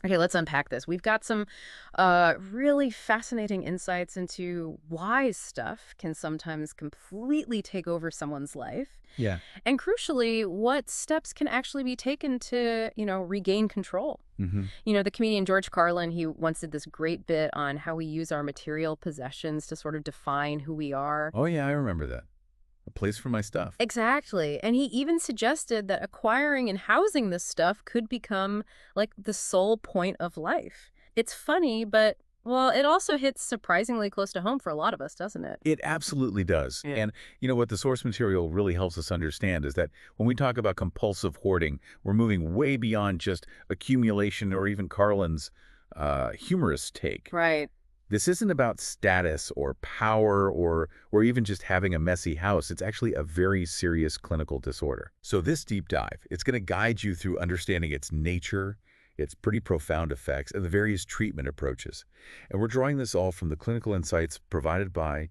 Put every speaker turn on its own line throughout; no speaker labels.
Okay, let's unpack this. We've got some really fascinating insights into why stuff can sometimes completely take over someone's life.
Yeah.
And crucially, what steps can actually be taken to, regain control.
hmm
The comedian George Carlin, he once did this great bit on how we use our material possessions to sort of define who we are.
Oh, yeah, I remember that. A place for my stuff.
Exactly. And he even suggested that acquiring and housing this stuff could become like the sole point of life. It's funny, but, well, it also hits surprisingly close to home for a lot of us, doesn't it?
It absolutely does.
Yeah.
And you know what the source material really helps us understand is that when we talk about compulsive hoarding, we're moving way beyond just accumulation or even Carlin's humorous take.
Right.
This isn't about status or power or even just having a messy house. It's actually a very serious clinical disorder. So this deep dive, it's going to guide you through understanding its nature, its pretty profound effects, and the various treatment approaches. And we're drawing this all from the clinical insights provided by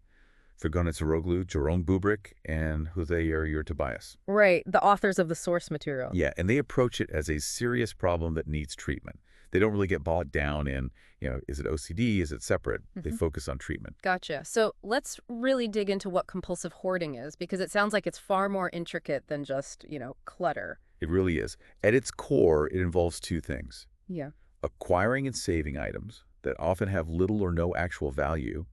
Fergon Saroglu, Jerome Bubrick, and Jose Ariur Tobias.
Right. The authors of the source material.
Yeah, and they approach it as a serious problem that needs treatment. They don't really get bogged down in, is it OCD? Is it separate? They focus on treatment.
Gotcha. So let's really dig into what compulsive hoarding is, because it sounds like it's far more intricate than just, clutter.
It really is. At its core, it involves two things:
Yeah.
acquiring and saving items that often have little or no actual value,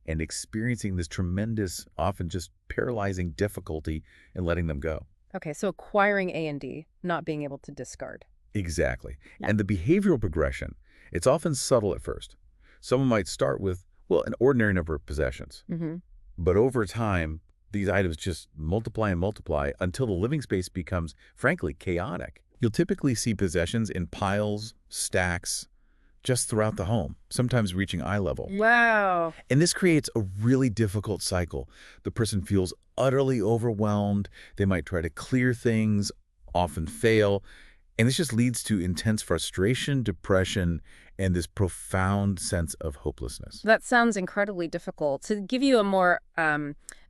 and experiencing this tremendous, often just paralyzing difficulty in letting them go.
Okay, so acquiring A and D, not being able to discard.
Exactly. And the behavioral progression, it's often subtle at first. Someone might start with, well, an ordinary number of possessions.
Mm-hmm.
But over time, these items just multiply and multiply until the living space becomes, frankly, chaotic. You'll typically see possessions in piles, stacks, just throughout the home, sometimes reaching eye level.
Wow.
And this creates a really difficult cycle. The person feels utterly overwhelmed. They might try to clear things, often fail. And this just leads to intense frustration, depression, and this profound sense of hopelessness.
That sounds incredibly difficult. To give you a more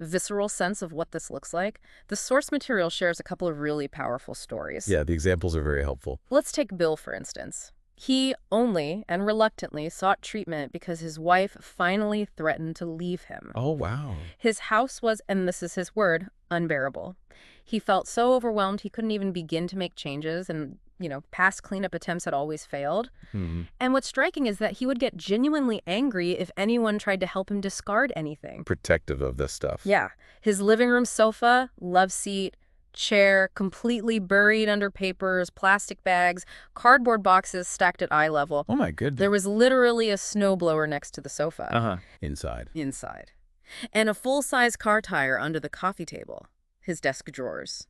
visceral sense of what this looks like, the source material shares a couple of really powerful stories.
Yeah, the examples are very helpful.
Let's take Bill, for instance. He only and reluctantly sought treatment because his wife finally threatened to leave him.
Oh, wow.
His house was, and this is his word, unbearable. He felt so overwhelmed he couldn't even begin to make changes, and, past cleanup attempts had always failed.
Hmm.
And what's striking is that he would get genuinely angry if anyone tried to help him discard anything.
Protective of this stuff.
Yeah. His living room sofa, love seat, chair, completely buried under papers, plastic bags, cardboard boxes stacked at eye level.
Oh, my goodness.
There was literally a snowblower next to the sofa.
Uh-huh. Inside.
And a full-size car tire under the coffee table, his desk drawers,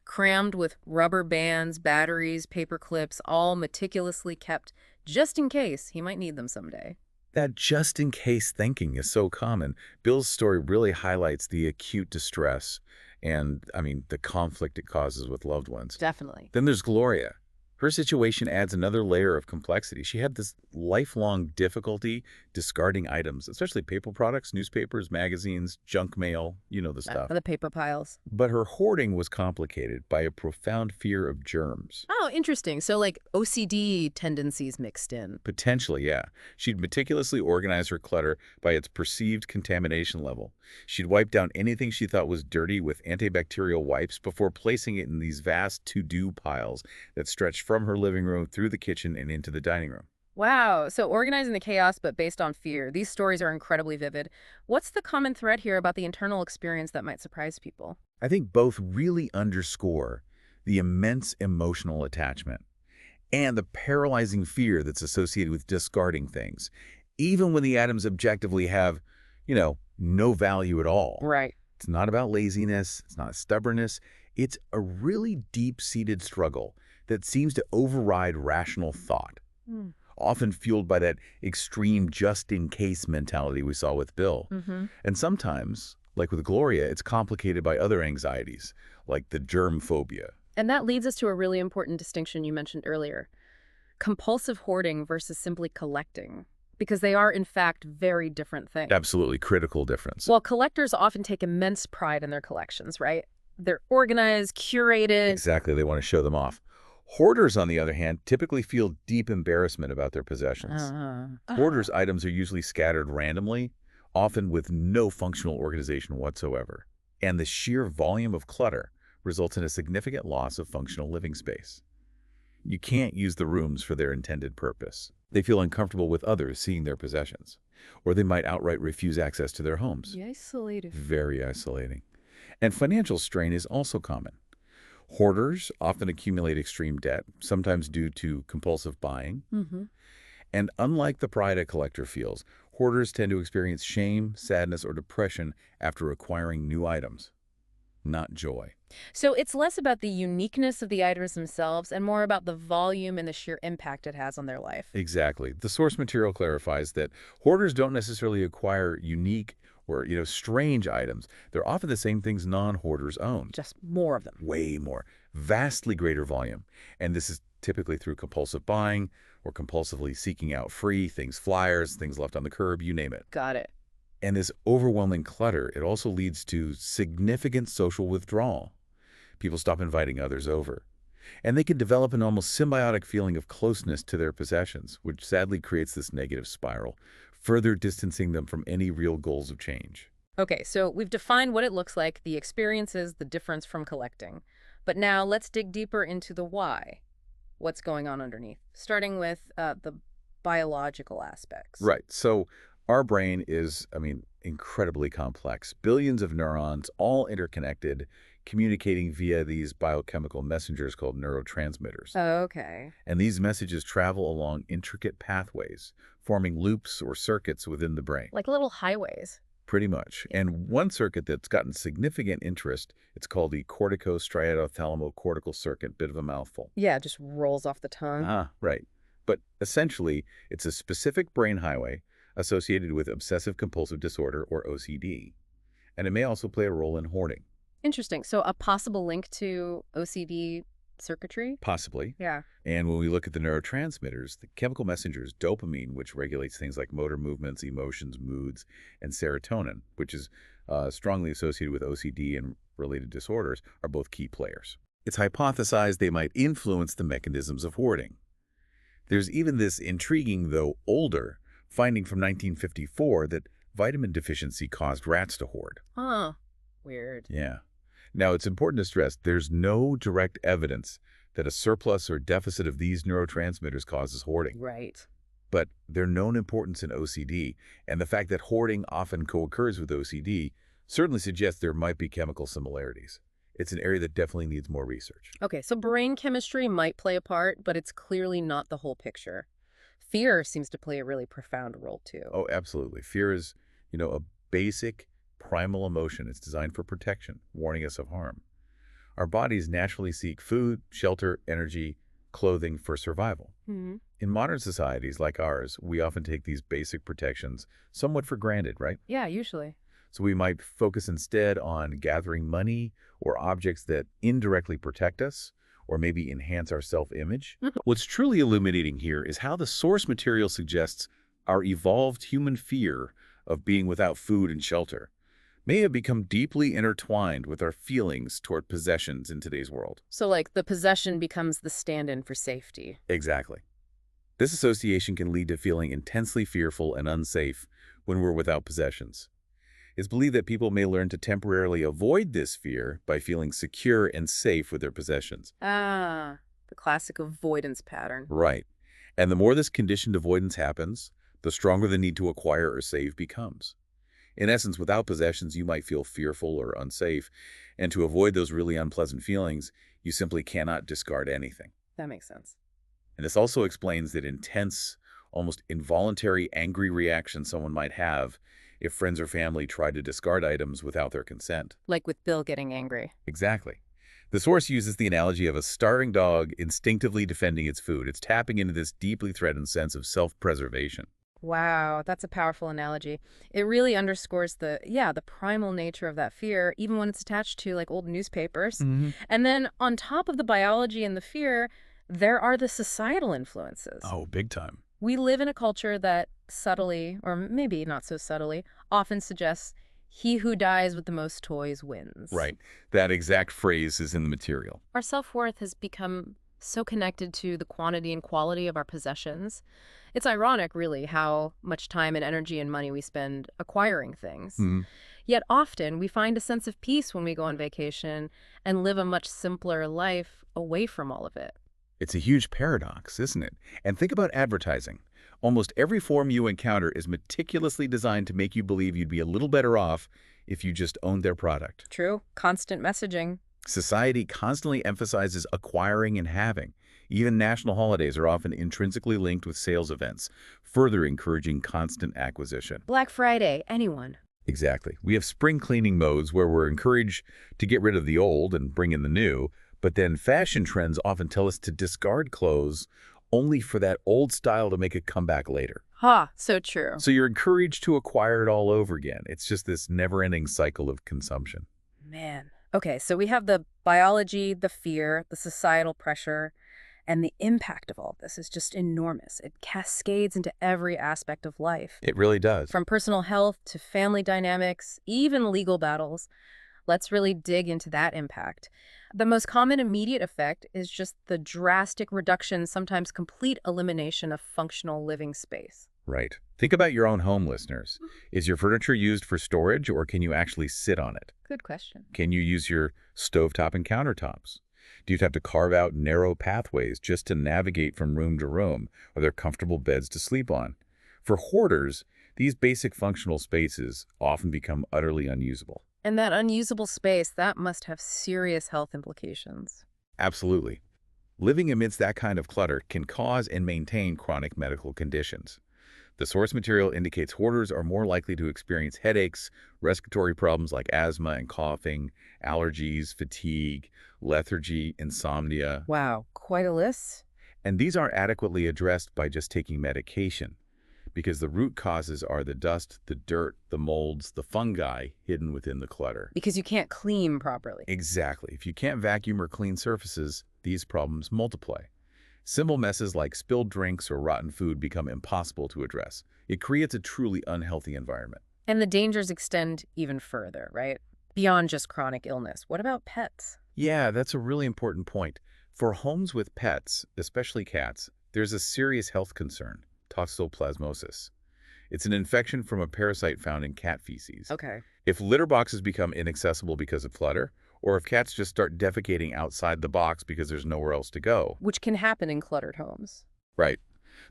crammed with rubber bands, batteries, paper clips, all meticulously kept just in case he might need them someday.
That just-in-case thinking is so common. Bill's story really highlights the acute distress and, the conflict it causes with loved ones.
Definitely.
Then there's Gloria. Her situation adds another layer of complexity. She had this lifelong difficulty discarding items, especially paper products, newspapers, magazines, junk mail, the stuff.
The paper piles.
But her hoarding was complicated by a profound fear of germs.
Oh, interesting. So like OCD tendencies mixed in.
Potentially, yeah. She'd meticulously organize her clutter by its perceived contamination level. She'd wipe down anything she thought was dirty with antibacterial wipes before placing it in these vast to-do piles that stretched from her living room through the kitchen and into the dining room.
Wow. So organizing the chaos, but based on fear. These stories are incredibly vivid. What's the common thread here about the internal experience that might surprise people?
I think both really underscore the immense emotional attachment and the paralyzing fear that's associated with discarding things, even when the items objectively have, no value at all.
Right.
It's not about laziness. It's not stubbornness. It's a really deep-seated struggle that seems to override rational thought, often fueled by that extreme just-in-case mentality we saw with Bill. And sometimes, like with Gloria, it's complicated by other anxieties, like the germ phobia.
And that leads us to a really important distinction you mentioned earlier. Compulsive hoarding versus simply collecting. Because they are, in fact, very different things.
Absolutely critical difference.
Well, collectors often take immense pride in their collections, right? They're organized, curated.
Exactly. They want to show them off. Hoarders, on the other hand, typically feel deep embarrassment about their possessions.
Uh,
Hoarders' items are usually scattered randomly, often with no functional organization whatsoever. And the sheer volume of clutter results in a significant loss of functional living space. You can't use the rooms for their intended purpose. They feel uncomfortable with others seeing their possessions, or they might outright refuse access to their homes.
Isolated.
Very isolating. And financial strain is also common. Hoarders often accumulate extreme debt, sometimes due to compulsive buying.
Mm-hmm.
And unlike the pride a collector feels, hoarders tend to experience shame, sadness, or depression after acquiring new items, not joy.
So it's less about the uniqueness of the items themselves and more about the volume and the sheer impact it has on their life.
Exactly. The source material clarifies that hoarders don't necessarily acquire unique or, strange items. They're often the same things non-hoarders own.
Just more of them.
Way more. Vastly greater volume. And this is typically through compulsive buying or compulsively seeking out free things, flyers, things left on the curb, you name it.
Got it.
And this overwhelming clutter, it also leads to significant social withdrawal. People stop inviting others over. And they can develop an almost symbiotic feeling of closeness to their possessions, which sadly creates this negative spiral, further distancing them from any real goals of change.
Okay, so we've defined what it looks like, the experiences, the difference from collecting. But now let's dig deeper into the why. What's going on underneath? Starting with the biological aspects.
Right. So our brain is, incredibly complex. Billions of neurons, all interconnected, communicating via these biochemical messengers called neurotransmitters.
Okay.
And these messages travel along intricate pathways, forming loops or circuits within the brain.
Like little highways.
Pretty much. And one circuit that's gotten significant interest, it's called the cortico-striatothalamo-cortical circuit, bit of a mouthful.
Yeah, just rolls off the tongue.
Right. But essentially, it's a specific brain highway associated with obsessive-compulsive disorder, or OCD. And it may also play a role in hoarding.
Interesting. So a possible link to OCD circuitry?
Possibly.
Yeah.
And when we look at the neurotransmitters, the chemical messengers, dopamine, which regulates things like motor movements, emotions, moods, and serotonin, which is strongly associated with OCD and related disorders, are both key players. It's hypothesized they might influence the mechanisms of hoarding. There's even this intriguing, though older, finding from 1954 that vitamin deficiency caused rats to hoard.
Huh. Weird.
Yeah. Now, it's important to stress there's no direct evidence that a surplus or deficit of these neurotransmitters causes hoarding.
Right.
But their known importance in OCD and the fact that hoarding often co-occurs with OCD certainly suggests there might be chemical similarities. It's an area that definitely needs more research.
Okay, so brain chemistry might play a part, but it's clearly not the whole picture. Fear seems to play a really profound role, too.
Oh, absolutely. Fear is, a basic primal emotion. It's designed for protection, warning us of harm. Our bodies naturally seek food, shelter, energy, clothing for survival.
Mm-hmm.
In modern societies like ours, we often take these basic protections somewhat for granted, right?
Yeah, usually.
So we might focus instead on gathering money or objects that indirectly protect us or maybe enhance our self-image. What's truly illuminating here is how the source material suggests our evolved human fear of being without food and shelter may have become deeply intertwined with our feelings toward possessions in today's world.
So, like, the possession becomes the stand-in for safety.
Exactly. This association can lead to feeling intensely fearful and unsafe when we're without possessions. It's believed that people may learn to temporarily avoid this fear by feeling secure and safe with their possessions.
Ah, the classic avoidance pattern.
Right. And the more this conditioned avoidance happens, the stronger the need to acquire or save becomes. In essence, without possessions, you might feel fearful or unsafe, and to avoid those really unpleasant feelings, you simply cannot discard anything.
That makes sense.
And this also explains that intense, almost involuntary angry reaction someone might have if friends or family try to discard items without their consent.
Like with Bill getting angry.
Exactly. The source uses the analogy of a starving dog instinctively defending its food. It's tapping into this deeply threatened sense of self-preservation.
Wow, that's a powerful analogy. It really underscores the primal nature of that fear, even when it's attached to like old newspapers. And then on top of the biology and the fear, there are the societal influences.
Oh, big time.
We live in a culture that subtly, or maybe not so subtly, often suggests he who dies with the most toys wins.
Right. That exact phrase is in the material.
Our self-worth has become so connected to the quantity and quality of our possessions. It's ironic, really, how much time and energy and money we spend acquiring things.
Hmm.
Yet often we find a sense of peace when we go on vacation and live a much simpler life away from all of it.
It's a huge paradox, isn't it? And think about advertising. Almost every form you encounter is meticulously designed to make you believe you'd be a little better off if you just owned their product.
True. Constant messaging.
Society constantly emphasizes acquiring and having. Even national holidays are often intrinsically linked with sales events, further encouraging constant acquisition.
Black Friday, anyone.
Exactly. We have spring cleaning modes where we're encouraged to get rid of the old and bring in the new, but then fashion trends often tell us to discard clothes only for that old style to make a comeback later.
Ha, so true.
So you're encouraged to acquire it all over again. It's just this never-ending cycle of consumption.
Man. Okay, so we have the biology, the fear, the societal pressure, and the impact of all of this is just enormous. It cascades into every aspect of life,
It really does.
from personal health to family dynamics, even legal battles. Let's really dig into that impact. The most common immediate effect is just the drastic reduction, sometimes complete elimination of functional living space.
Right. Think about your own home, listeners. Is your furniture used for storage, or can you actually sit on it?
Good question.
Can you use your stovetop and countertops? Do you have to carve out narrow pathways just to navigate from room to room? Are there comfortable beds to sleep on? For hoarders, these basic functional spaces often become utterly unusable.
And that unusable space, that must have serious health implications.
Absolutely. Living amidst that kind of clutter can cause and maintain chronic medical conditions. The source material indicates hoarders are more likely to experience headaches, respiratory problems like asthma and coughing, allergies, fatigue, lethargy, insomnia.
Wow, quite a list.
And these aren't adequately addressed by just taking medication, because the root causes are the dust, the dirt, the molds, the fungi hidden within the clutter.
Because you can't clean properly.
Exactly. If you can't vacuum or clean surfaces, these problems multiply. Simple messes like spilled drinks or rotten food become impossible to address. It creates a truly unhealthy environment.
And the dangers extend even further, right? Beyond just chronic illness. What about pets?
Yeah, that's a really important point. For homes with pets, especially cats, there's a serious health concern, toxoplasmosis. It's an infection from a parasite found in cat feces.
Okay.
If litter boxes become inaccessible because of clutter, or if cats just start defecating outside the box because there's nowhere else to go.
Which can happen in cluttered homes.
Right.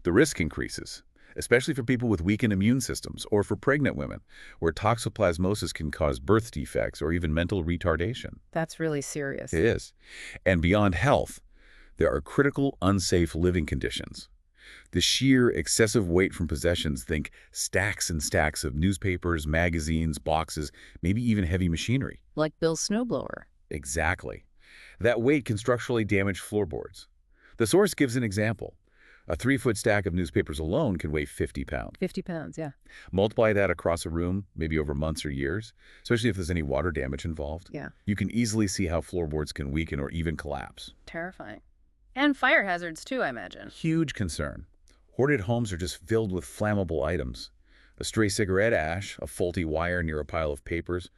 The risk increases, especially for people with weakened immune systems or for pregnant women, where toxoplasmosis can cause birth defects or even mental retardation.
That's really serious.
It is. And beyond health, there are critical, unsafe living conditions. The sheer excessive weight from possessions, think stacks and stacks of newspapers, magazines, boxes, maybe even heavy machinery.
Like Bill's snowblower.
Exactly. That weight can structurally damage floorboards. The source gives an example. A 3-foot stack of newspapers alone can weigh 50 pounds.
50 pounds, yeah.
Multiply that across a room, maybe over months or years, especially if there's any water damage involved.
Yeah.
You can easily see how floorboards can weaken or even collapse.
Terrifying. And fire hazards, too, I imagine.
Huge concern. Hoarded homes are just filled with flammable items. A stray cigarette ash, a faulty wire near a pile of papers,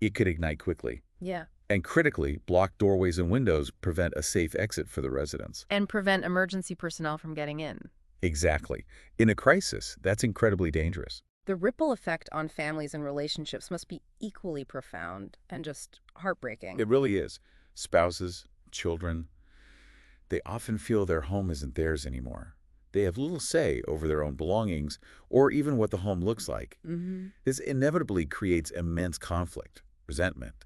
it could ignite quickly.
Yeah.
And critically, blocked doorways and windows prevent a safe exit for the residents.
And prevent emergency personnel from getting in.
Exactly. In a crisis, that's incredibly dangerous.
The ripple effect on families and relationships must be equally profound and just heartbreaking.
It really is. Spouses, children, they often feel their home isn't theirs anymore. They have little say over their own belongings or even what the home looks like. This inevitably creates immense conflict, resentment.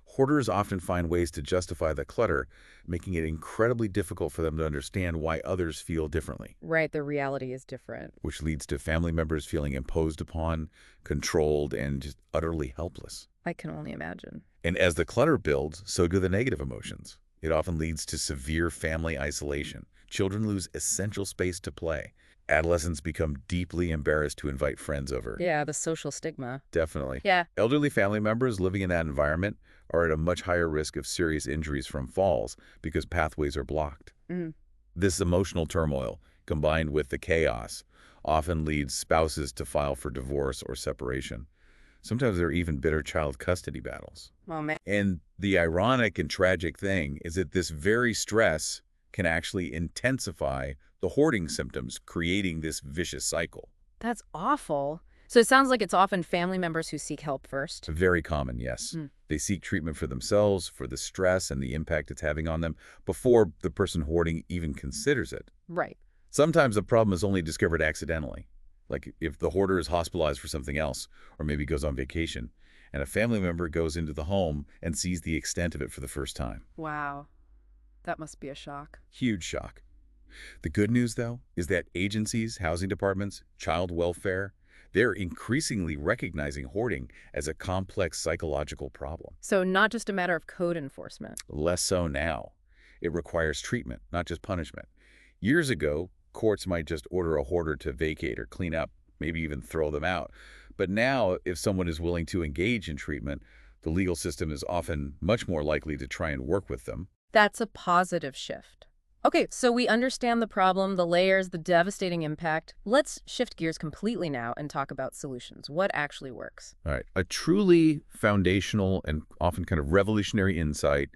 Hoarders often find ways to justify the clutter, making it incredibly difficult for them to understand why others feel differently.
Right, the reality is different.
Which leads to family members feeling imposed upon, controlled, and just utterly helpless.
I can only imagine.
And as the clutter builds, so do the negative emotions. It often leads to severe family isolation. Children lose essential space to play. Adolescents become deeply embarrassed to invite friends over.
Yeah, the social stigma.
Definitely.
Yeah.
Elderly family members living in that environment are at a much higher risk of serious injuries from falls because pathways are blocked. This emotional turmoil, combined with the chaos, often leads spouses to file for divorce or separation. Sometimes there are even bitter child custody battles.
Oh, man.
And the ironic and tragic thing is that this very stress can actually intensify the hoarding symptoms, creating this vicious cycle.
That's awful. So it sounds like it's often family members who seek help first.
Very common, yes.
Mm,
They seek treatment for themselves, for the stress and the impact it's having on them, before the person hoarding even considers it.
right.
Sometimes the problem is only discovered accidentally, like if the hoarder is hospitalized for something else, or maybe goes on vacation, and a family member goes into the home and sees the extent of it for the first time.
Wow. That must be a shock.
Huge shock. The good news, though, is that agencies, housing departments, child welfare, they're increasingly recognizing hoarding as a complex psychological problem.
So not just a matter of code enforcement.
Less so now. It requires treatment, not just punishment. Years ago, courts might just order a hoarder to vacate or clean up, maybe even throw them out. But now, if someone is willing to engage in treatment, the legal system is often much more likely to try and work with them.
That's a positive shift. Okay, so we understand the problem, the layers, the devastating impact. Let's shift gears completely now and talk about solutions. What actually works?
All right. A truly foundational and often kind of revolutionary insight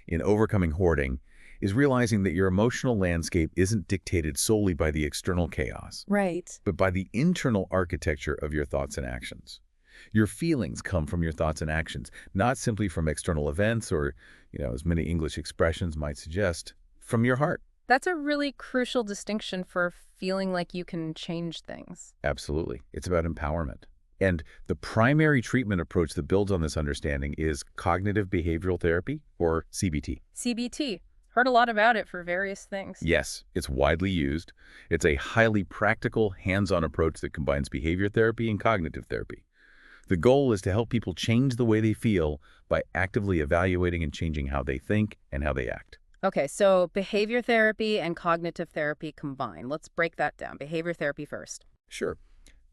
in overcoming hoarding is realizing that your emotional landscape isn't dictated solely by the external chaos,
Right.
but by the internal architecture of your thoughts and actions. Your feelings come from your thoughts and actions, not simply from external events or, as many English expressions might suggest, from your heart.
That's a really crucial distinction for feeling like you can change things.
Absolutely. It's about empowerment. And the primary treatment approach that builds on this understanding is cognitive behavioral therapy, or CBT.
CBT. Heard a lot about it for various things.
Yes, it's widely used. It's a highly practical, hands-on approach that combines behavior therapy and cognitive therapy. The goal is to help people change the way they feel by actively evaluating and changing how they think and how they act.
Okay, so behavior therapy and cognitive therapy combined. Let's break that down. Behavior therapy first.
Sure.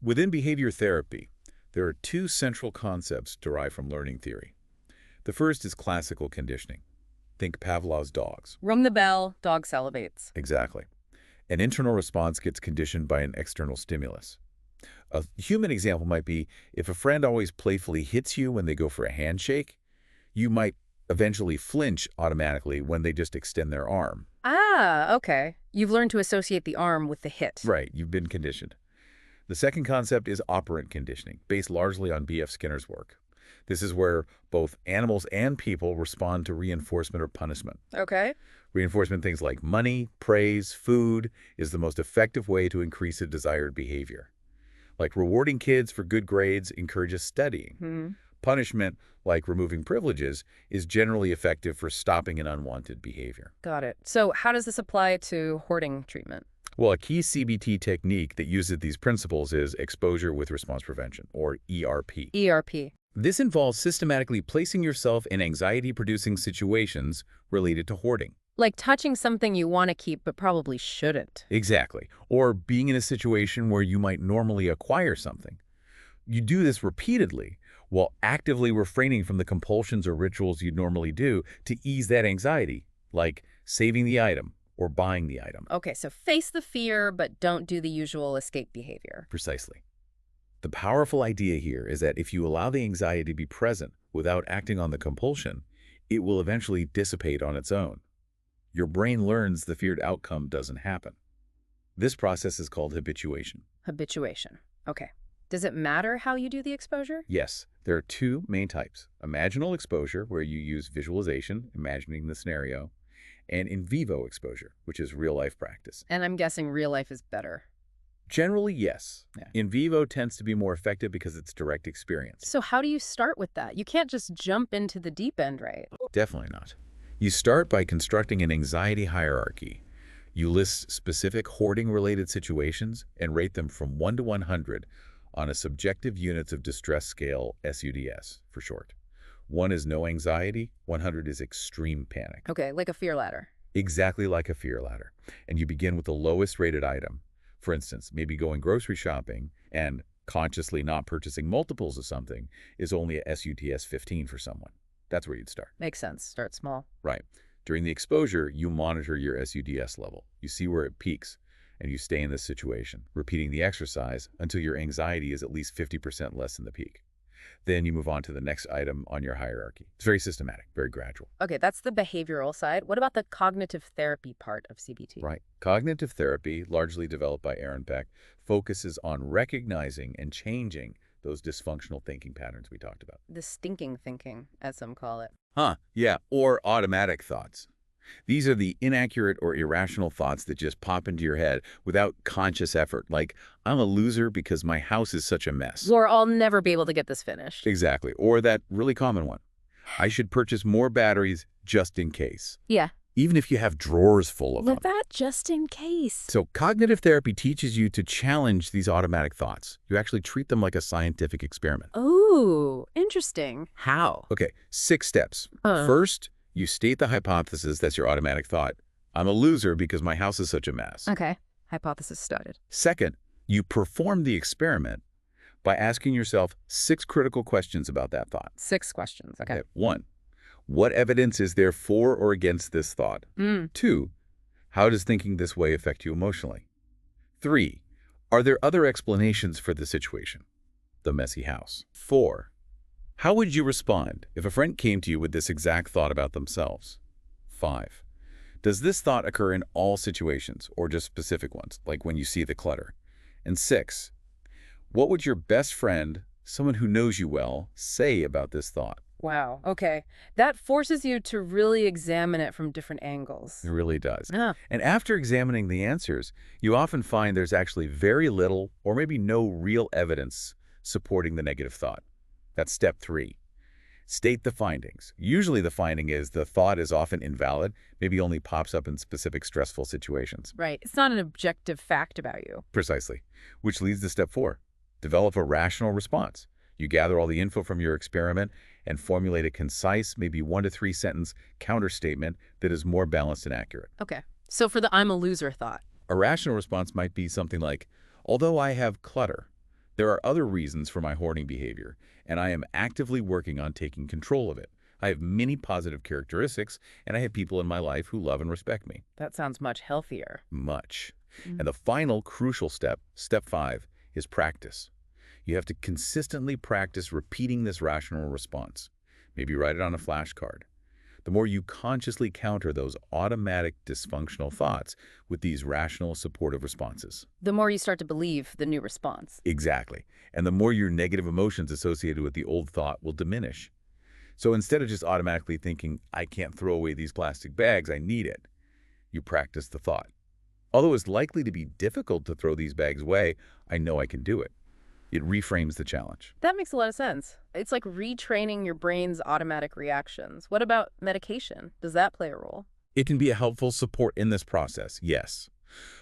Within behavior therapy, there are two central concepts derived from learning theory. The first is classical conditioning. Think Pavlov's dogs.
Ring the bell, dog salivates.
Exactly. An internal response gets conditioned by an external stimulus. A human example might be if a friend always playfully hits you when they go for a handshake, you might eventually flinch automatically when they just extend their arm.
Ah, okay. You've learned to associate the arm with the hit.
Right, you've been conditioned. The second concept is operant conditioning, based largely on B.F. Skinner's work. This is where both animals and people respond to reinforcement or punishment.
Okay.
Reinforcement, things like money, praise, food, is the most effective way to increase a desired behavior. Like rewarding kids for good grades encourages studying.
Hmm.
Punishment, like removing privileges, is generally effective for stopping an unwanted behavior.
Got it. So how does this apply to hoarding treatment?
Well, a key CBT technique that uses these principles is exposure with response prevention, or ERP.
ERP.
This involves systematically placing yourself in anxiety-producing situations related to hoarding.
Like touching something you want to keep but probably shouldn't.
Exactly. Or being in a situation where you might normally acquire something. You do this repeatedly while actively refraining from the compulsions or rituals you'd normally do to ease that anxiety, like saving the item or buying the item.
Okay, so face the fear, but don't do the usual escape behavior.
Precisely. The powerful idea here is that if you allow the anxiety to be present without acting on the compulsion, it will eventually dissipate on its own. Your brain learns the feared outcome doesn't happen. This process is called habituation.
Habituation. Okay. Does it matter how you do the exposure?
Yes, there are two main types: imaginal exposure, where you use visualization, imagining the scenario, and in vivo exposure, which is real-life practice.
And I'm guessing real life is better.
Generally, yes.
Yeah.
In vivo tends to be more effective because it's direct experience.
So how do you start with that? You can't just jump into the deep end, right?
Definitely not. You start by constructing an anxiety hierarchy. You list specific hoarding-related situations and rate them from 1 to 100 on a subjective units of distress scale, SUDS for short. 1 is no anxiety, 100 is extreme panic.
Okay, like a fear ladder.
Exactly like a fear ladder. And you begin with the lowest rated item. For instance, maybe going grocery shopping and consciously not purchasing multiples of something is only a SUDS 15 for someone. That's where you'd start.
Makes sense. Start small.
Right. During the exposure, you monitor your SUDS level. You see where it peaks, and you stay in this situation, repeating the exercise until your anxiety is at least 50% less than the peak. Then you move on to the next item on your hierarchy. It's very systematic, very gradual.
Okay, that's the behavioral side. What about the cognitive therapy part of CBT?
Right. Cognitive therapy, largely developed by Aaron Beck, focuses on recognizing and changing those dysfunctional thinking patterns we talked about.
The stinking thinking, as some call it.
Yeah. Or automatic thoughts. These are the inaccurate or irrational thoughts that just pop into your head without conscious effort, like, I'm a loser because my house is such a mess.
Or I'll never be able to get this finished.
Exactly. Or that really common one. I should purchase more batteries just in case.
Yeah.
Even if you have drawers full of them.
That just in case.
So cognitive therapy teaches you to challenge these automatic thoughts. You actually treat them like a scientific experiment.
Oh, interesting. How?
Okay, 6 steps. First, you state the hypothesis that's your automatic thought. I'm a loser because my house is such a mess.
Okay. Hypothesis started.
Second, you perform the experiment by asking yourself 6 critical questions about that thought.
6 questions. Okay.
1, what evidence is there for or against this thought? 2, how does thinking this way affect you emotionally? 3, are there other explanations for the situation? The messy house. 4, how would you respond if a friend came to you with this exact thought about themselves? 5, does this thought occur in all situations or just specific ones, like when you see the clutter? And 6, what would your best friend, someone who knows you well, say about this thought?
Wow. Okay. That forces you to really examine it from different angles.
It really does.
Yeah.
And after examining the answers, you often find there's actually very little or maybe no real evidence supporting the negative thought. That's step 3. State the findings. Usually the finding is the thought is often invalid, maybe only pops up in specific stressful situations.
Right. It's not an objective fact about you.
Precisely. Which leads to step 4. Develop a rational response. You gather all the info from your experiment and formulate a concise, maybe 1 to 3 sentence counterstatement that is more balanced and accurate.
Okay. So for the I'm a loser thought.
A rational response might be something like, although I have clutter, there are other reasons for my hoarding behavior, and I am actively working on taking control of it. I have many positive characteristics, and I have people in my life who love and respect me.
That sounds much healthier.
Much. And the final crucial step, step 5, is practice. You have to consistently practice repeating this rational response. Maybe write it on a flashcard. The more you consciously counter those automatic dysfunctional thoughts with these rational, supportive responses.
The more you start to believe the new response.
Exactly. And the more your negative emotions associated with the old thought will diminish. So instead of just automatically thinking, I can't throw away these plastic bags, I need it, you practice the thought. Although it's likely to be difficult to throw these bags away, I know I can do it. It reframes the challenge.
That makes a lot of sense. It's like retraining your brain's automatic reactions. What about medication? Does that play a role?
It can be a helpful support in this process, yes.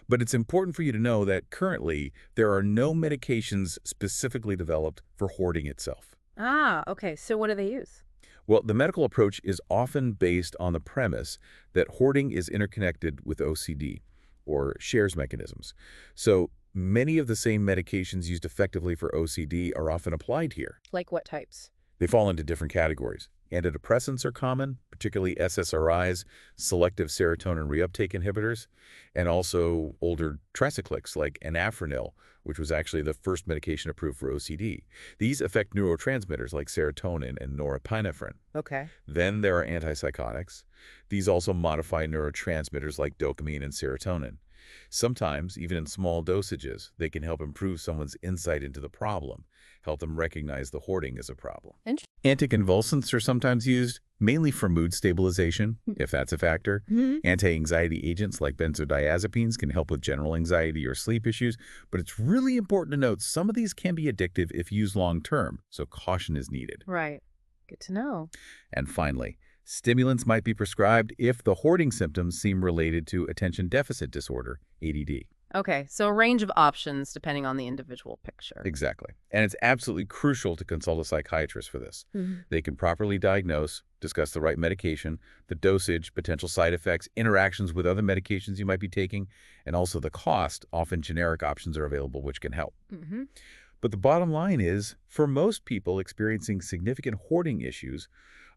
But it's important for you to know that currently there are no medications specifically developed for hoarding itself.
Ah, okay. So what do they use?
Well, the medical approach is often based on the premise that hoarding is interconnected with OCD, or shares mechanisms. So many of the same medications used effectively for OCD are often applied here.
Like what types?
They fall into different categories. Antidepressants are common, particularly SSRIs, selective serotonin reuptake inhibitors, and also older tricyclics like anafranil, which was actually the first medication approved for OCD. These affect neurotransmitters like serotonin and norepinephrine.
Okay.
Then there are antipsychotics. These also modify neurotransmitters like dopamine and serotonin. Sometimes, even in small dosages, they can help improve someone's insight into the problem, help them recognize the hoarding as a problem. Anticonvulsants are sometimes used, mainly for mood stabilization, if that's a factor. Anti-anxiety agents like benzodiazepines can help with general anxiety or sleep issues, but it's really important to note some of these can be addictive if used long-term, so caution is needed.
Right. Good to know.
And finally, stimulants might be prescribed if the hoarding symptoms seem related to attention deficit disorder, ADD.
Okay, so a range of options depending on the individual picture.
Exactly. And it's absolutely crucial to consult a psychiatrist for this. They can properly diagnose, discuss the right medication, the dosage, potential side effects, interactions with other medications you might be taking, and also the cost. Often generic options are available which can help. But the bottom line is, for most people experiencing significant hoarding issues,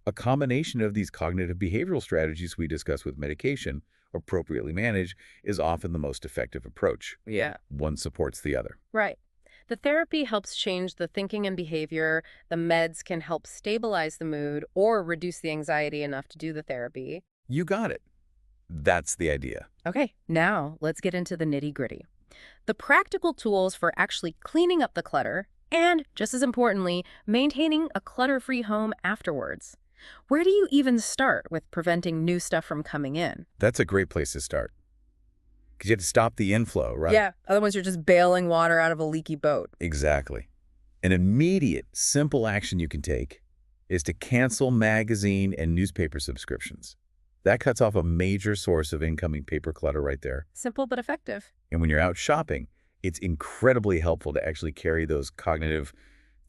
a combination of these cognitive behavioral strategies we discuss with medication, appropriately managed, is often the most effective approach.
Yeah.
One supports the other.
Right. The therapy helps change the thinking and behavior. The meds can help stabilize the mood or reduce the anxiety enough to do the therapy.
You got it. That's the idea.
Okay, now let's get into the nitty-gritty. The practical tools for actually cleaning up the clutter and, just as importantly, maintaining a clutter-free home afterwards. Where do you even start with preventing new stuff from coming in?
That's a great place to start. Because you have to stop the inflow, right?
Yeah, otherwise you're just bailing water out of a leaky boat.
Exactly. An immediate, simple action you can take is to cancel magazine and newspaper subscriptions. That cuts off a major source of incoming paper clutter right there.
Simple but effective.
And when you're out shopping, it's incredibly helpful to actually carry those cognitive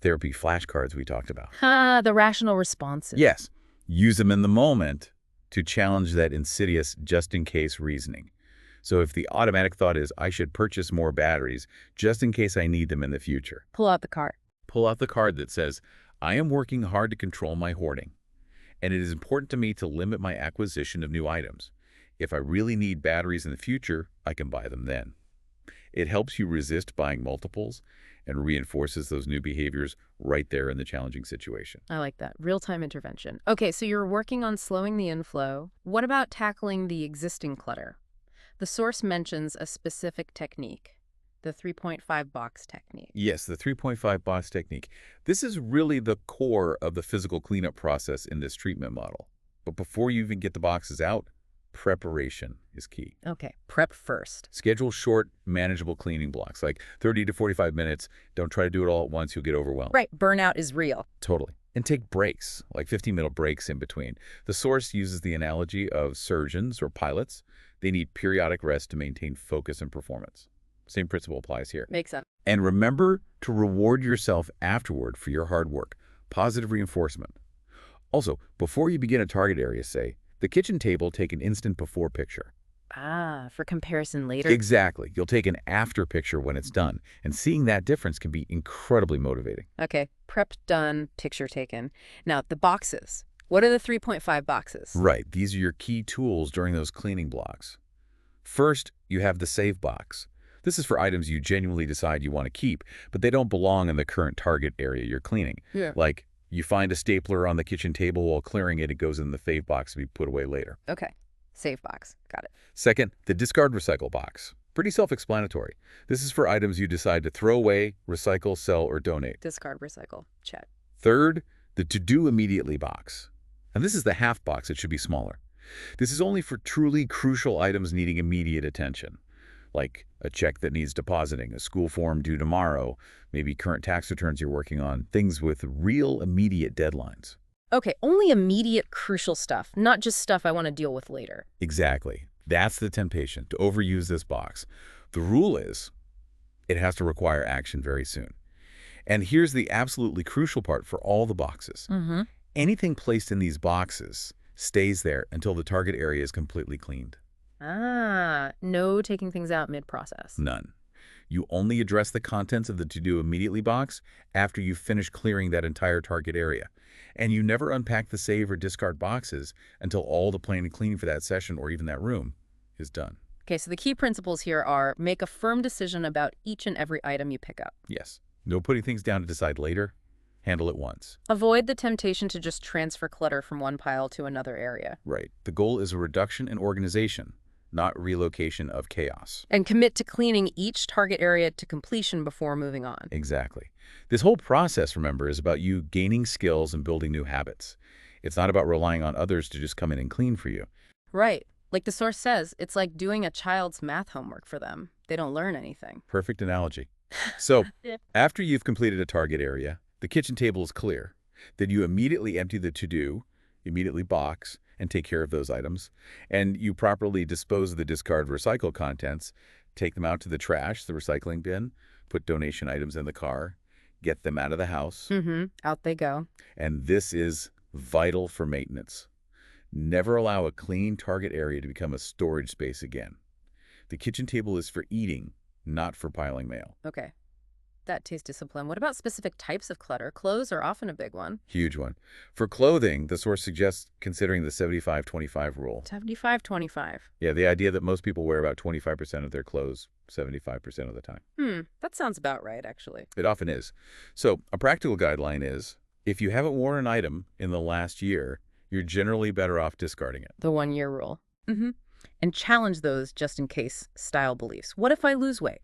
therapy flashcards we talked about.
The rational responses.
Yes, use them in the moment to challenge that insidious just-in-case reasoning. So if the automatic thought is, I should purchase more batteries just in case I need them in the future,
Pull out the cart.
pull out the card that says, I am working hard to control my hoarding, and it is important to me to limit my acquisition of new items. If I really need batteries in the future, I can buy them then. It helps you resist buying multiples and reinforces those new behaviors right there in the challenging situation.
I like that. Real-time intervention. Okay, so you're working on slowing the inflow. What about tackling the existing clutter? The source mentions a specific technique, the 3.5 box technique.
Yes, the 3.5 box technique. This is really the core of the physical cleanup process in this treatment model. But before you even get the boxes out, preparation is key.
Okay, prep first.
Schedule short, manageable cleaning blocks, like 30 to 45 minutes. Don't try to do it all at once. You'll get overwhelmed.
Right, burnout is real.
Totally. And take breaks, like 15-minute breaks in between. The source uses the analogy of surgeons or pilots. They need periodic rest to maintain focus and performance. Same principle applies here.
Makes sense.
And remember to reward yourself afterward for your hard work. Positive reinforcement. Also, before you begin a target area, say, the kitchen table, take an instant before picture.
For comparison later.
Exactly. You'll take an after picture when it's done, and seeing that difference can be incredibly motivating.
Okay, prep done, picture taken. Now, the boxes. What are the 3.5 boxes?
Right. These are your key tools during those cleaning blocks. First, you have the save box. This is for items you genuinely decide you want to keep, but they don't belong in the current target area you're cleaning.
Yeah.
Like, you find a stapler on the kitchen table while clearing it, it goes in the fave box to be put away later.
Okay, save box. Got it.
Second, the discard recycle box. Pretty self-explanatory. This is for items you decide to throw away, recycle, sell, or donate.
Discard, recycle. Check.
Third, the to-do immediately box. And this is the half box. It should be smaller. This is only for truly crucial items needing immediate attention, like a check that needs depositing, a school form due tomorrow, maybe current tax returns you're working on, things with real immediate deadlines.
Okay, only immediate crucial stuff, not just stuff I want to deal with later.
Exactly. That's the temptation, to overuse this box. The rule is it has to require action very soon. And here's the absolutely crucial part for all the boxes. Anything placed in these boxes stays there until the target area is completely cleaned.
No taking things out mid-process.
None. You only address the contents of the to-do immediately box after you finish clearing that entire target area. And you never unpack the save or discard boxes until all the planning and cleaning for that session or even that room is done.
Okay, so the key principles here are make a firm decision about each and every item you pick up.
Yes. No putting things down to decide later. Handle it once.
Avoid the temptation to just transfer clutter from one pile to another area.
Right. The goal is a reduction in organization, not relocation of chaos.
And commit to cleaning each target area to completion before moving on.
Exactly. This whole process, remember, is about you gaining skills and building new habits. It's not about relying on others to just come in and clean for you.
Right. Like the source says, it's like doing a child's math homework for them. They don't learn anything.
Perfect analogy. So, after you've completed a target area, the kitchen table is clear. Then you immediately empty the to-do, immediately box, and take care of those items. And you properly dispose of the discard recycle contents, take them out to the trash, the recycling bin, put donation items in the car, get them out of the house.
Out they go.
And this is vital for maintenance. Never allow a clean target area to become a storage space again. The kitchen table is for eating, not for piling mail.
Okay. That takes discipline. What about specific types of clutter? Clothes are often a big one.
Huge one. For clothing, the source suggests considering the 75-25 rule.
75-25.
Yeah, the idea that most people wear about 25% of their clothes 75% of the time.
That sounds about right, actually.
It often is. So a practical guideline is, if you haven't worn an item in the last year, you're generally better off discarding it.
The 1-year rule. And challenge those just in case style beliefs. What if I lose weight?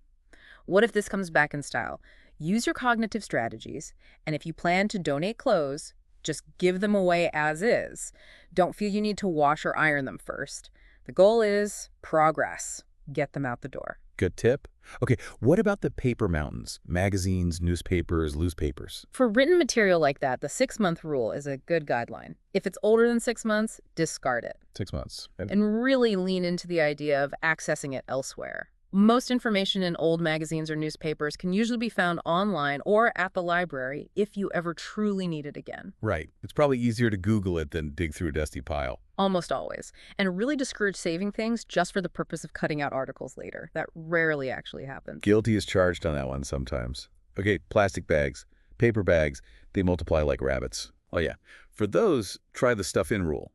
What if this comes back in style? Use your cognitive strategies, and if you plan to donate clothes, just give them away as is. Don't feel you need to wash or iron them first. The goal is progress. Get them out the door.
Good tip. Okay, what about the paper mountains? Magazines, newspapers, loose papers.
For written material like that, the 6-month rule is a good guideline. If it's older than 6 months, discard it.
6 months.
And really lean into the idea of accessing it elsewhere. Most information in old magazines or newspapers can usually be found online or at the library if you ever truly need it again.
Right. It's probably easier to Google it than dig through a dusty pile.
Almost always. And really discourage saving things just for the purpose of cutting out articles later. That rarely actually happens.
Guilty is charged on that one sometimes. Okay, plastic bags, paper bags, they multiply like rabbits. Oh yeah. For those, try the stuff-in rule.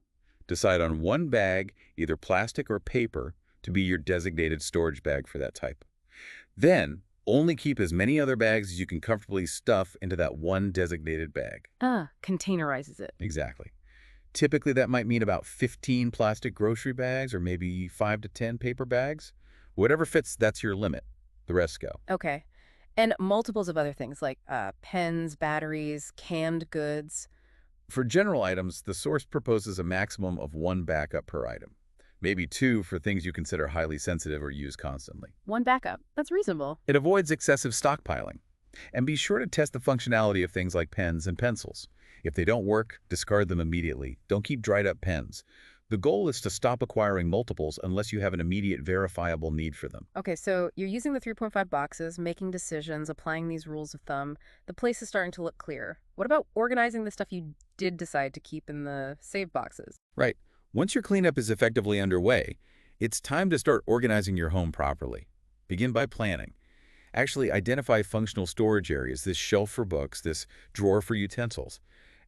Decide on one bag, either plastic or paper, to be your designated storage bag for that type. Then, only keep as many other bags as you can comfortably stuff into that one designated bag.
Containerizes it.
Exactly. Typically, that might mean about 15 plastic grocery bags or maybe 5 to 10 paper bags. Whatever fits, that's your limit. The rest go.
Okay. And multiples of other things like pens, batteries, canned goods.
For general items, the source proposes a maximum of 1 backup per item. Maybe 2 for things you consider highly sensitive or use constantly.
1 backup. That's reasonable.
It avoids excessive stockpiling. And be sure to test the functionality of things like pens and pencils. If they don't work, discard them immediately. Don't keep dried up pens. The goal is to stop acquiring multiples unless you have an immediate verifiable need for them.
Okay, so you're using the 3.5 boxes, making decisions, applying these rules of thumb. The place is starting to look clear. What about organizing the stuff you did decide to keep in the save boxes?
Right. Once your cleanup is effectively underway, it's time to start organizing your home properly. Begin by planning. Actually identify functional storage areas, this shelf for books, this drawer for utensils,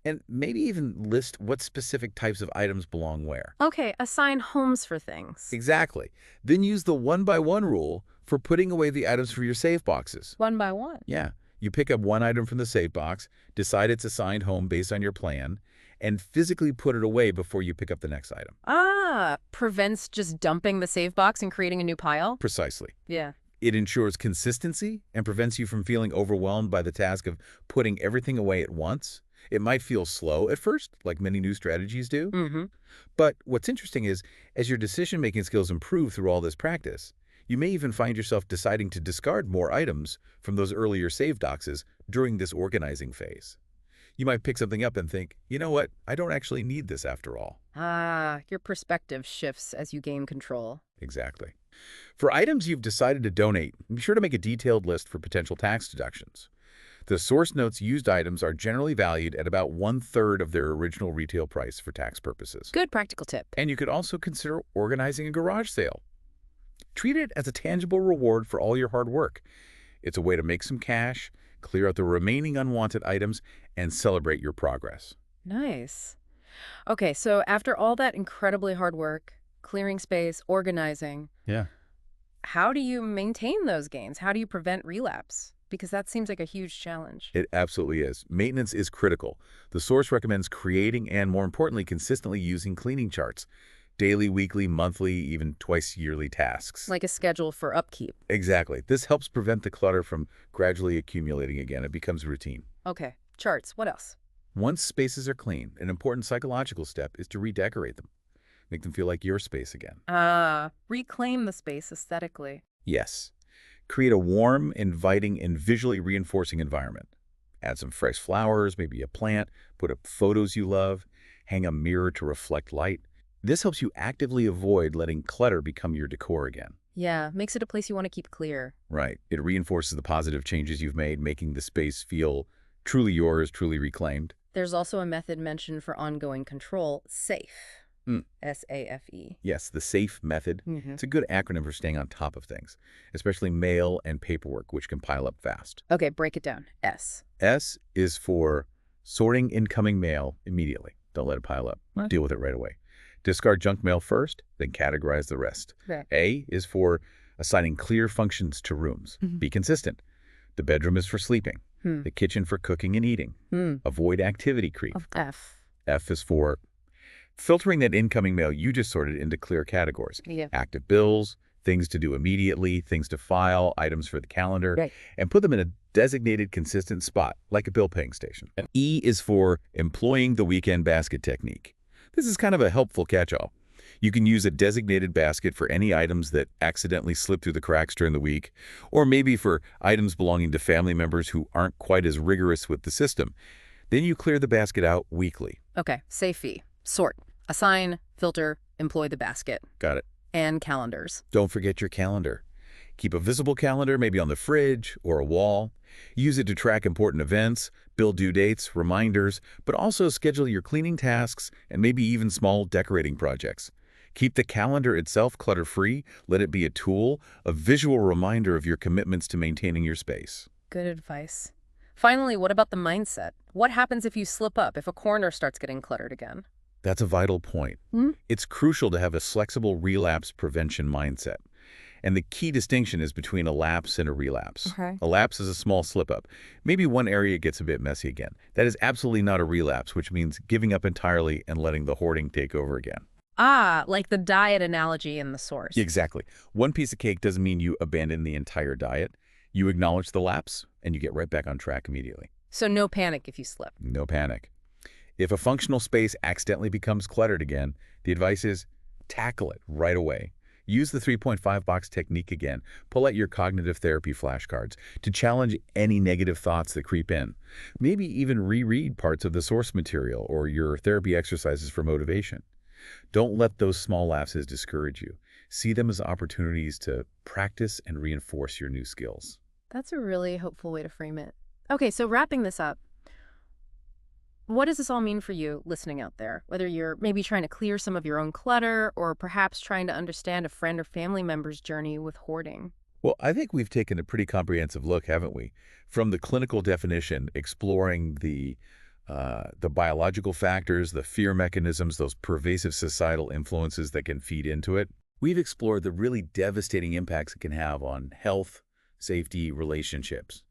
and maybe even list what specific types of items belong where.
Okay, assign homes for things.
Exactly. Then use the 1-by-1 rule for putting away the items for your save boxes.
1 by 1.
Yeah. You pick up one item from the save box, decide its assigned home based on your plan, and physically put it away before you pick up the next item.
Prevents just dumping the save box and creating a new pile?
Precisely.
Yeah.
It ensures consistency and prevents you from feeling overwhelmed by the task of putting everything away at once. It might feel slow at first, like many new strategies do. But what's interesting is, as your decision-making skills improve through all this practice, you may even find yourself deciding to discard more items from those earlier save boxes during this organizing phase. You might pick something up and think, you know what, I don't actually need this after all.
Your perspective shifts as you gain control.
Exactly. For items you've decided to donate, be sure to make a detailed list for potential tax deductions. The source notes used items are generally valued at about 1/3 of their original retail price for tax purposes.
Good practical tip.
And you could also consider organizing a garage sale. Treat it as a tangible reward for all your hard work. It's a way to make some cash, clear out the remaining unwanted items, and celebrate your progress.
Nice. Okay, so after all that incredibly hard work, clearing space, organizing,
Yeah.
how do you maintain those gains? How do you prevent relapse? Because that seems like a huge challenge.
It absolutely is. Maintenance is critical. The source recommends creating and, more importantly, consistently using cleaning charts. Daily, weekly, monthly, even twice yearly tasks.
Like a schedule for upkeep.
Exactly. This helps prevent the clutter from gradually accumulating again. It becomes routine.
Okay, charts. What else?
Once spaces are clean, an important psychological step is to redecorate them. Make them feel like your space again.
Reclaim the space aesthetically.
Yes. Create a warm, inviting, and visually reinforcing environment. Add some fresh flowers, maybe a plant, put up photos you love, hang a mirror to reflect light. This helps you actively avoid letting clutter become your decor again.
Yeah, makes it a place you want to keep clear.
Right. It reinforces the positive changes you've made, making the space feel truly yours, truly reclaimed.
There's also a method mentioned for ongoing control, SAFE.
Hmm.
SAFE.
Yes, the SAFE method.
Mm-hmm.
It's a good acronym for staying on top of things, especially mail and paperwork, which can pile up fast.
Okay, break it down. S.
S is for sorting incoming mail immediately. Don't let it pile up.
What?
Deal with it right away. Discard junk mail first, then categorize the rest.
Okay.
A is for assigning clear functions to rooms.
Mhm.
Be consistent. The bedroom is for sleeping.
Hmm.
The kitchen for cooking and eating.
Hmm.
Avoid activity creep.
Of F.
F is for filtering that incoming mail you just sorted into clear categories.
Yeah.
Active bills, things to do immediately, things to file, items for the calendar,
Right.
and put them in a designated consistent spot, like a bill paying station. And E is for employing the weekend basket technique. This is kind of a helpful catch-all. You can use a designated basket for any items that accidentally slip through the cracks during the week, or maybe for items belonging to family members who aren't quite as rigorous with the system. Then you clear the basket out weekly.
Okay, SAFE. Sort. Assign, filter, employ the basket.
Got it.
And calendars.
Don't forget your calendar. Keep a visible calendar, maybe on the fridge or a wall. Use it to track important events, build due dates, reminders, but also schedule your cleaning tasks and maybe even small decorating projects. Keep the calendar itself clutter-free. Let it be a tool, a visual reminder of your commitments to maintaining your space.
Good advice. Finally, what about the mindset? What happens if you slip up, if a corner starts getting cluttered again?
That's a vital point.
Hmm?
It's crucial to have a flexible relapse prevention mindset. And the key distinction is between a lapse and a relapse.
Okay.
A lapse is a small slip-up. Maybe one area gets a bit messy again. That is absolutely not a relapse, which means giving up entirely and letting the hoarding take over again.
Ah, like the diet analogy in the source.
Exactly. One piece of cake doesn't mean you abandon the entire diet. You acknowledge the lapse, and you get right back on track immediately.
So no panic if you slip.
No panic. If a functional space accidentally becomes cluttered again, the advice is tackle it right away. Use the 3.5 box technique again. Pull out your cognitive therapy flashcards to challenge any negative thoughts that creep in. Maybe even reread parts of the source material or your therapy exercises for motivation. Don't let those small lapses discourage you. See them as opportunities to practice and reinforce your new skills.
That's a really hopeful way to frame it. Okay, so wrapping this up, what does this all mean for you listening out there? Whether you're maybe trying to clear some of your own clutter or perhaps trying to understand a friend or family member's journey with hoarding.
Well, I think we've taken a pretty comprehensive look, haven't we? From the clinical definition, exploring the biological factors, the fear mechanisms, those pervasive societal influences that can feed into it. We've explored the really devastating impacts it can have on health, safety, relationships.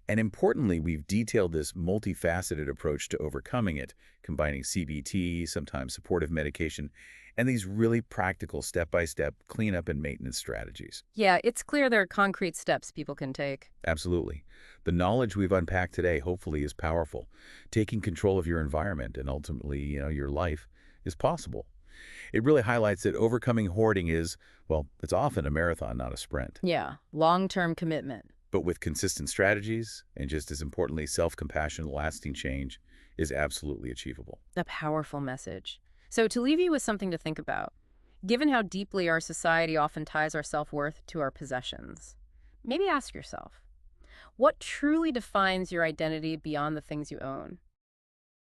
And importantly, we've detailed this multifaceted approach to overcoming it, combining CBT, sometimes supportive medication, and these really practical step-by-step cleanup and maintenance strategies.
Yeah, it's clear there are concrete steps people can take.
Absolutely. The knowledge we've unpacked today hopefully is powerful. Taking control of your environment and ultimately, your life is possible. It really highlights that overcoming hoarding is, well, it's often a marathon, not a sprint.
Yeah, long-term commitment.
But with consistent strategies and just as importantly, self-compassion, lasting change is absolutely achievable.
A powerful message. So to leave you with something to think about, given how deeply our society often ties our self-worth to our possessions, maybe ask yourself, what truly defines your identity beyond the things you own?